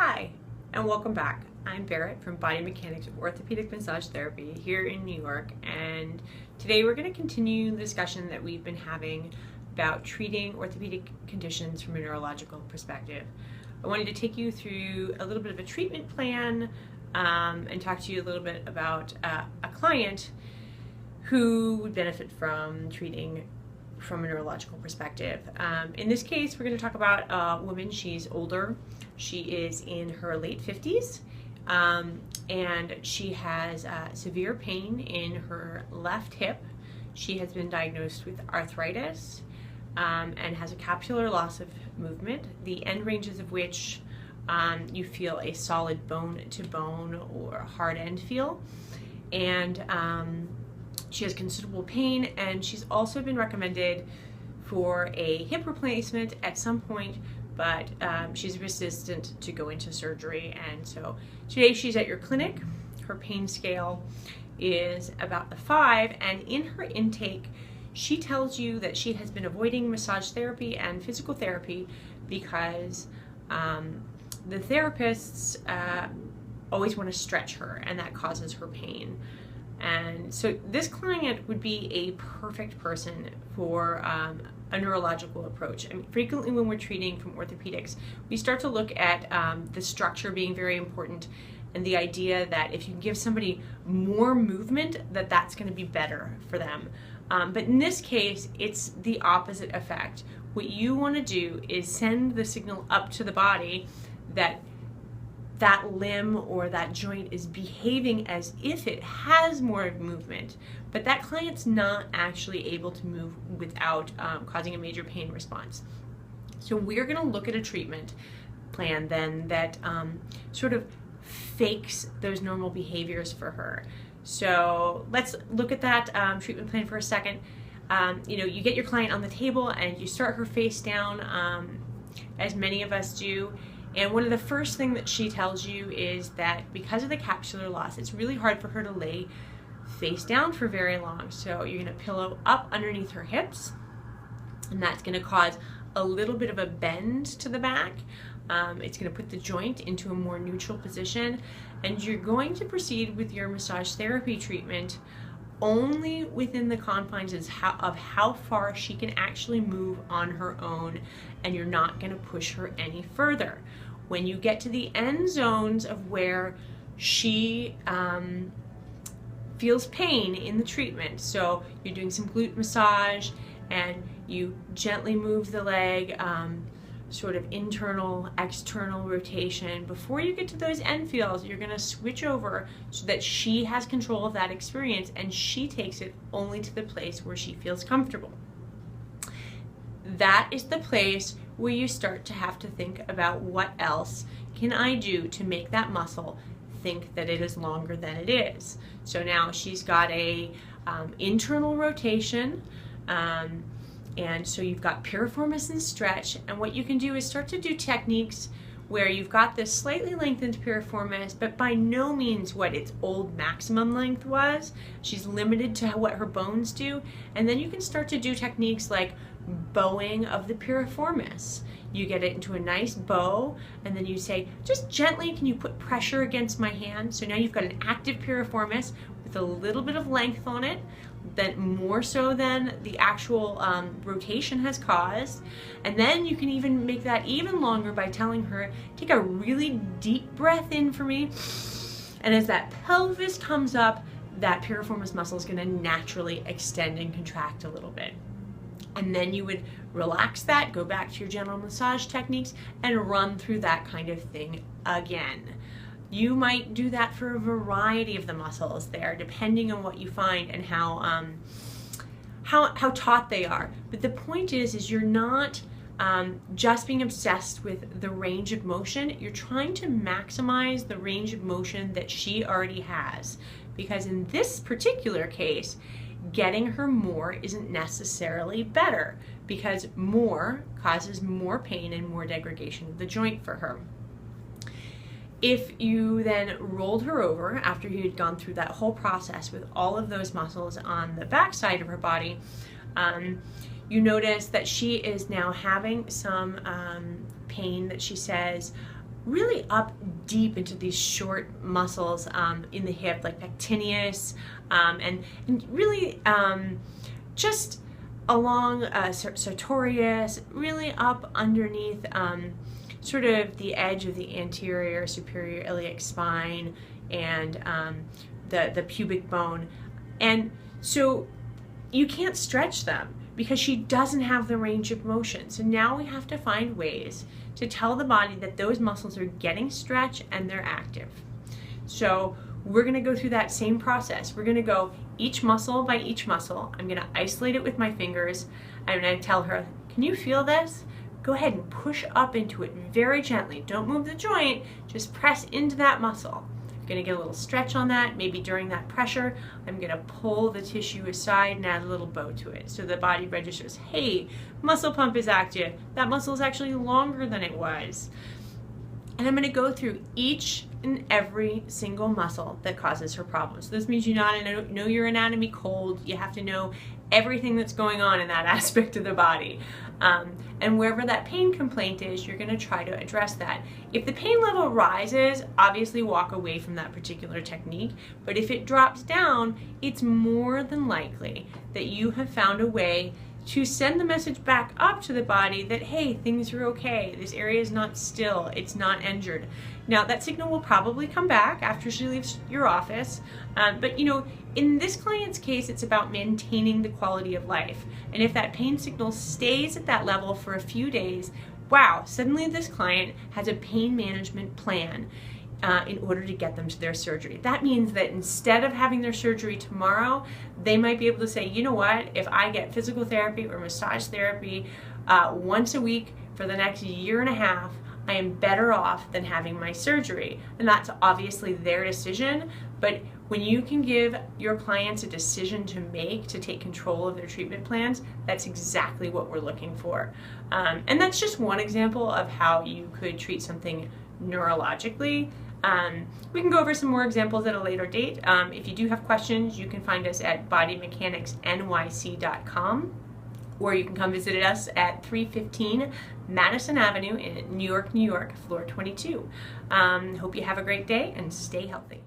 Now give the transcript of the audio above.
Hi, and welcome back. I'm Barrett from Body Mechanics Orthopedic Massage Therapy here in New York, and today we're going to continue the discussion that we've been having about treating orthopedic conditions from a neurological perspective. I wanted to take you through a little bit of a treatment plan and talk to you a little bit about a client who would benefit from treating from a neurological perspective. In this case, we're going to talk about a woman. She's older. She is in her late 50s, and she has severe pain in her left hip. She has been diagnosed with arthritis and has a capsular loss of movement, the end ranges of which you feel a solid bone-to-bone or hard end feel. And she has considerable pain, and she's also been recommended for a hip replacement at some point, but she's resistant to go into surgery. And so today she's at your clinic. Her pain scale is about the 5, and in her intake she tells you that she has been avoiding massage therapy and physical therapy because the therapists always want to stretch her, and that causes her pain. And so this client would be a perfect person for a neurological approach. I mean, frequently when we're treating from orthopedics, we start to look at the structure being very important, and the idea that if you give somebody more movement, that's going to be better for them. But in this case, it's the opposite effect. What you want to do is send the signal up to the body that that limb or that joint is behaving as if it has more movement, but that client's not actually able to move without causing a major pain response. So we're going to look at a treatment plan then that sort of fakes those normal behaviors for her. So let's look at that treatment plan for a second. You get your client on the table and you start her face down, as many of us do. And one of the first things that she tells you is that because of the capsular loss, it's really hard for her to lay face down for very long. So you're going to pillow up underneath her hips, and that's going to cause a little bit of a bend to the back. It's going to put the joint into a more neutral position, and you're going to proceed with your massage therapy treatment only within the confines of how far she can actually move on her own, and you're not going to push her any further. When you get to the end zones of where she feels pain in the treatment, so you're doing some glute massage and you gently move the leg, sort of internal, external rotation. Before you get to those end feels, you're going to switch over so that she has control of that experience and she takes it only to the place where she feels comfortable. That is the place where you start to have to think about what else can I do to make that muscle think that it is longer than it is. So now she's got a internal rotation, and so you've got piriformis and stretch, and what you can do is start to do techniques where you've got this slightly lengthened piriformis, but by no means what its old maximum length was. She's limited to what her bones do, and then you can start to do techniques like bowing of the piriformis. You get it into a nice bow, and then you say, just gently, can you put pressure against my hand? So now you've got an active piriformis with a little bit of length on it, that more so than the actual rotation has caused. And then you can even make that even longer by telling her, take a really deep breath in for me. And as that pelvis comes up, that piriformis muscle is going to naturally extend and contract a little bit. And then you would relax that, go back to your general massage techniques, and run through that kind of thing again. You might do that for a variety of the muscles there, depending on what you find and how taut they are. But the point is you're not just being obsessed with the range of motion. You're trying to maximize the range of motion that she already has. Because in this particular case, getting her more isn't necessarily better, because more causes more pain and more degradation of the joint for her. If you then rolled her over after you had gone through that whole process with all of those muscles on the back side of her body, you notice that she is now having some pain that she says really up deep into these short muscles in the hip, like pectineus, and really just along sartorius, really up underneath sort of the edge of the anterior superior iliac spine and the pubic bone. And so you can't stretch them because she doesn't have the range of motion. So now we have to find ways to tell the body that those muscles are getting stretch and they're active. So we're going to go through that same process. We're going to go each muscle by each muscle. I'm going to isolate it with my fingers. I'm going to tell her, can you feel this? Go ahead and push up into it very gently. Don't move the joint, just press into that muscle. I'm going to get a little stretch on that. Maybe during that pressure, I'm going to pull the tissue aside and add a little bow to it. So the body registers, hey, muscle pump is active. That muscle is actually longer than it was. And I'm going to go through each and every single muscle that causes her problems. So this means you know your anatomy cold. You have to know everything that's going on in that aspect of the body. And wherever that pain complaint is, you're going to try to address that. If the pain level rises, obviously walk away from that particular technique. But if it drops down, it's more than likely that you have found a way to send the message back up to the body that, hey, things are okay. This area is not still. It's not injured. Now, that signal will probably come back after she leaves your office. But, you know, in this client's case, it's about maintaining the quality of life. And if that pain signal stays at that level for a few days, wow, suddenly this client has a pain management plan in order to get them to their surgery. That means that instead of having their surgery tomorrow, they might be able to say, you know what, if I get physical therapy or massage therapy once a week for the next year and a half, I am better off than having my surgery. And that's obviously their decision, but when you can give your clients a decision to make to take control of their treatment plans, that's exactly what we're looking for. And that's just one example of how you could treat something neurologically. We can go over some more examples at a later date. If you do have questions, you can find us at bodymechanicsnyc.com, or you can come visit us at 315 Madison Avenue in New York, New York, floor 22. Hope you have a great day and stay healthy.